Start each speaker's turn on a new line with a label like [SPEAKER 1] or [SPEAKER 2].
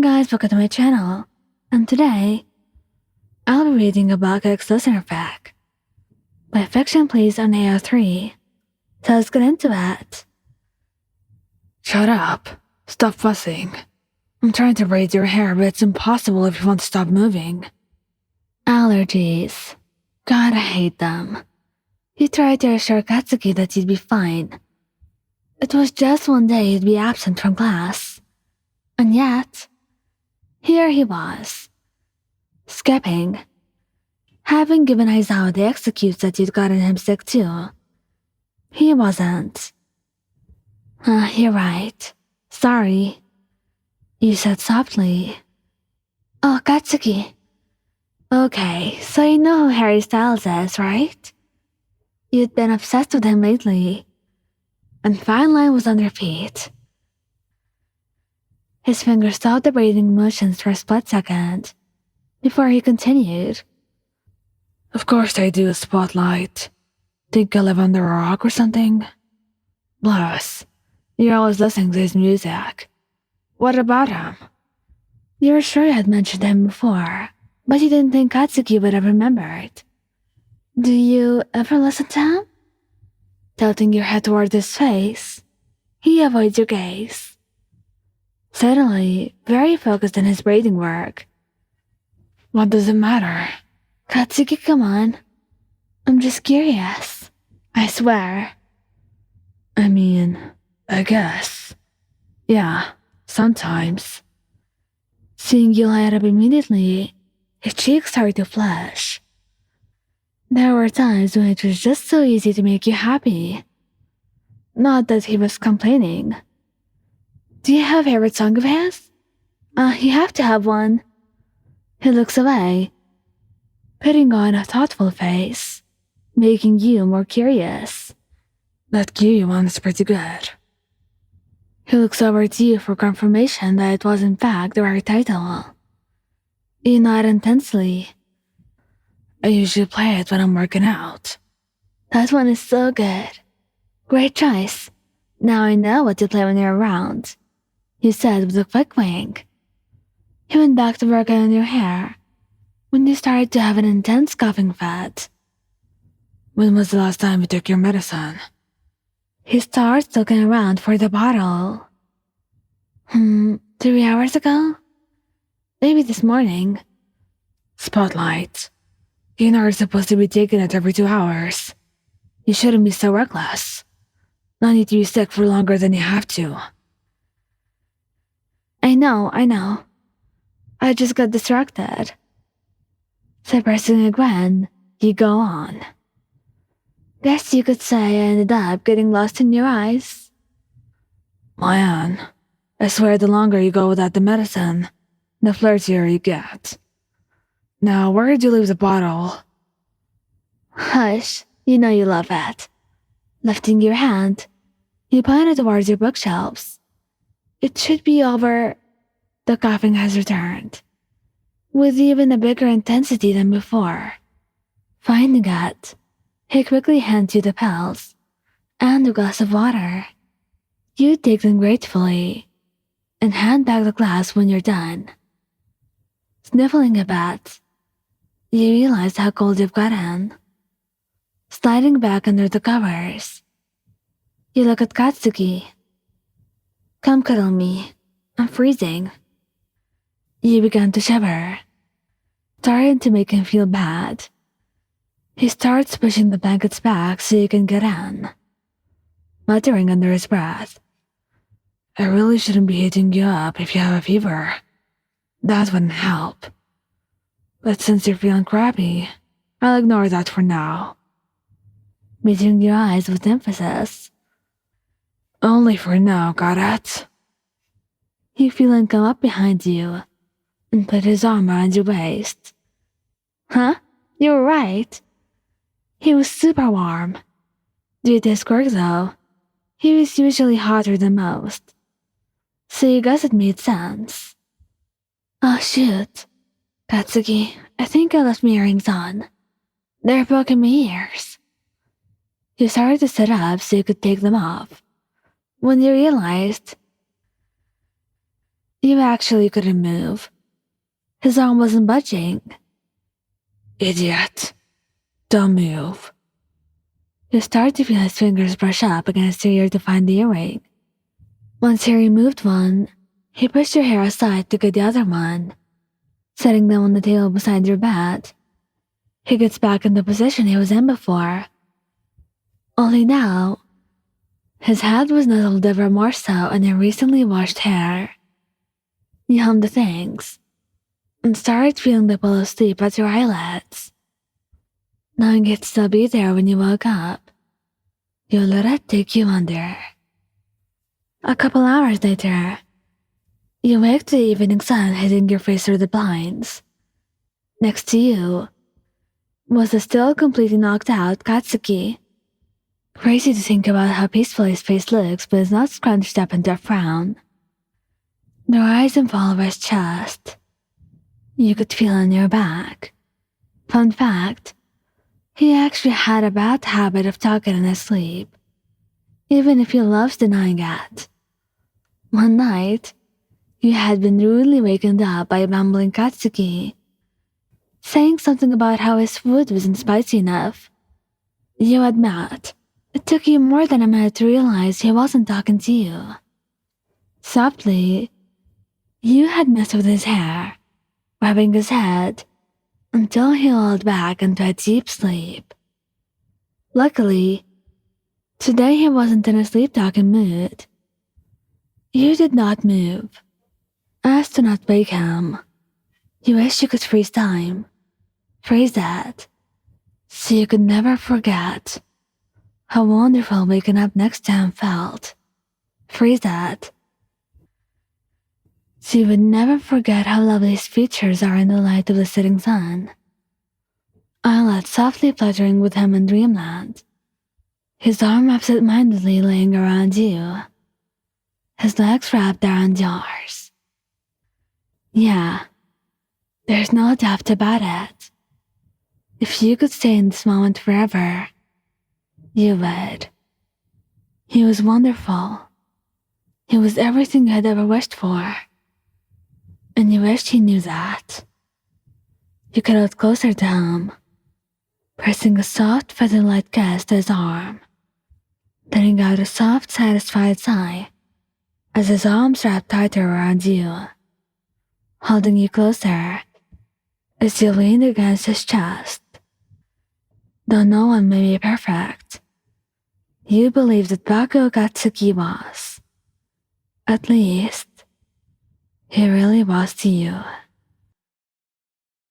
[SPEAKER 1] guys, welcome to my channel, and today, I'll be reading a book X listener fact by Fiction Please on AO3, so let's get into it.
[SPEAKER 2] Shut up. Stop fussing. I'm trying to braid your hair, but it's impossible if you won't stop moving.
[SPEAKER 1] Allergies. God, I hate them. You tried to assure Katsuki that you'd be fine. It was just one day you'd be absent from class. And yet, here he was, skipping, having given Aizawa the excuse that you'd gotten him sick too. He wasn't. You're right. Sorry, you said softly. Oh, Katsuki. Okay, so you know who Harry Styles is, right? You'd been obsessed with him lately, and fine line was on their feet. His fingers stopped the braiding motions for a split second, before he continued.
[SPEAKER 2] Of course I do, Spotlight. Think I live under a rock or something? Bless. You're always listening to his music. What about him?
[SPEAKER 1] You were sure you had mentioned him before, but you didn't think Katsuki would have remembered. Do you ever listen to him? Tilting your head toward his face, he avoids your gaze. Suddenly, very focused on his braiding work.
[SPEAKER 2] What does it matter?
[SPEAKER 1] Katsuki, come on. I'm just curious. I swear.
[SPEAKER 2] I mean, I guess. Yeah, sometimes.
[SPEAKER 1] Seeing you light up immediately, his cheeks started to flush. There were times when it was just so easy to make you happy. Not that he was complaining. Do you have a favorite song of his? You have to have one. He looks away, putting on a thoughtful face, making you more curious.
[SPEAKER 2] That Kiwi one's pretty good.
[SPEAKER 1] He looks over to you for confirmation that it was in fact the right title. You nod intensely.
[SPEAKER 2] I usually play it when I'm working out.
[SPEAKER 1] That one is so good. Great choice. Now I know what to play when you're around, he said with a quick wink. He went back to work on your hair when you started to have an intense coughing fit.
[SPEAKER 2] When was the last time you took your medicine?
[SPEAKER 1] He starts looking around for the bottle. 3 hours ago? Maybe this morning.
[SPEAKER 2] Spotlight. You know you're supposed to be taking it every 2 hours. You shouldn't be so reckless. No need to be sick for longer than you have to.
[SPEAKER 1] I know. I just got distracted. Suppressing a grin, you go on. Guess you could say I ended up getting lost in your eyes.
[SPEAKER 2] Man, I swear the longer you go without the medicine, the flirtier you get. Now, where did you leave the bottle?
[SPEAKER 1] Hush, you know you love it. Lifting your hand, you pointed towards your bookshelves. It should be over. The coughing has returned, with even a bigger intensity than before. Finding it, he quickly hands you the pills and a glass of water. You take them gratefully and hand back the glass when you're done. Sniffling a bit, you realize how cold you've gotten. Sliding back under the covers, you look at Katsuki. Come cuddle me. I'm freezing. You began to shiver, starting to make him feel bad. He starts pushing the blankets back so you can get in, muttering under his breath.
[SPEAKER 2] I really shouldn't be heating you up if you have a fever. That wouldn't help. But since you're feeling crappy, I'll ignore that for now.
[SPEAKER 1] Meeting your eyes with emphasis.
[SPEAKER 2] Only for now, got it?
[SPEAKER 1] You feel him come up behind you and put his arm around your waist. Huh? You were right. He was super warm. Due to his quirk though, he was usually hotter than most. So you guess it made sense. Oh shoot. Katsuki, I think I left my earrings on. They're poking my ears. You started to sit up so you could take them off, when you realized You actually couldn't move. His arm wasn't budging.
[SPEAKER 2] Idiot. Don't move.
[SPEAKER 1] You start to feel his fingers brush up against your ear to find the earring. Once he removed one, he pushed your hair aside to get the other one, setting them on the table beside your bed. He gets back in the position he was in before. Only now, his head was nuzzled ever more so in your recently washed hair. You hummed the things, and started feeling the pull of sleep at your eyelids. Knowing it'd still be there when you woke up, you let it take you under. A couple hours later, you wake to the evening sun hitting your face through the blinds. Next to you was the still completely knocked out Katsuki. Crazy to think about how peaceful his face looks, but it's not scrunched up into a frown. The rise and fall of his chest, you could feel on your back. Fun fact, he actually had a bad habit of talking in his sleep, even if he loves denying it. One night, you had been rudely wakened up by a mumbling Katsuki, saying something about how his food wasn't spicy enough. You admit, it took you more than a minute to realize he wasn't talking to you. Softly, you had messed with his hair, rubbing his head, until he lulled back into a deep sleep. Luckily, today he wasn't in a sleep-talking mood. You did not move, as to not wake him. You wish you could freeze time. Freeze that, so you could never forget how wonderful waking up next to him felt. Freeze that, so you would never forget how lovely his features are in the light of the setting sun. Eyelids softly fluttering with him in dreamland. His arm absent-mindedly laying around you. His legs wrapped around yours. Yeah, there's no doubt about it. If you could stay in this moment forever, you would. He was wonderful. He was everything you had ever wished for. And you wished he knew that. You cuddled closer to him, pressing a soft, feather-light kiss to his arm, letting out a soft, satisfied sigh as his arms wrapped tighter around you, holding you closer as you leaned against his chest. Though no one may be perfect, you believe that Bakugou Katsuki was. At least, he really was to you.